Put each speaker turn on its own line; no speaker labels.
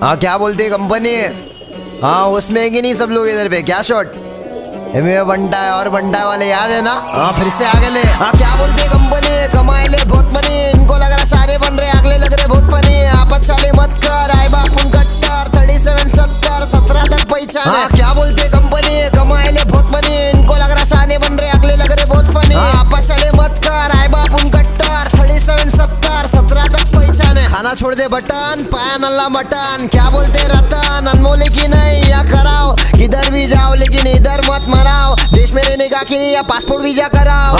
हाँ क्या बोलते कंपनी? हाँ उसमें है कि नहीं सब लोग इधर पे? क्या शॉट में बंटा है और बंटा वाले याद है ना? हाँ फिर से आगे ले। हाँ क्या बोलते कंपनी? कमाए ले बहुत मनी, इनको लग रहा सारे बन रहे, अगले लग रहे बहुत फनी। आपस वाले मत कर, आए बापुन कट्टर 37 70 17 तक पहचान। हाँ क्या बोलते कंपनी? कमाए ले बहुत मनी, इनको लग रहा सारे बन रहे, अगले लग रहे बहुत फनी। आपस वाले मत कर, आए बापुन कट्टर 37 70 17 तक पहचान है। खाना छोड़ दे बटन, पाया नल्ला मटन। क्या बोलते रतन? अनमोल की नहीं या कराओ, किधर भी जाओ लेकिन इधर मत मराओ। देश में रहने का कि नहीं या पासपोर्ट वीजा कराओ।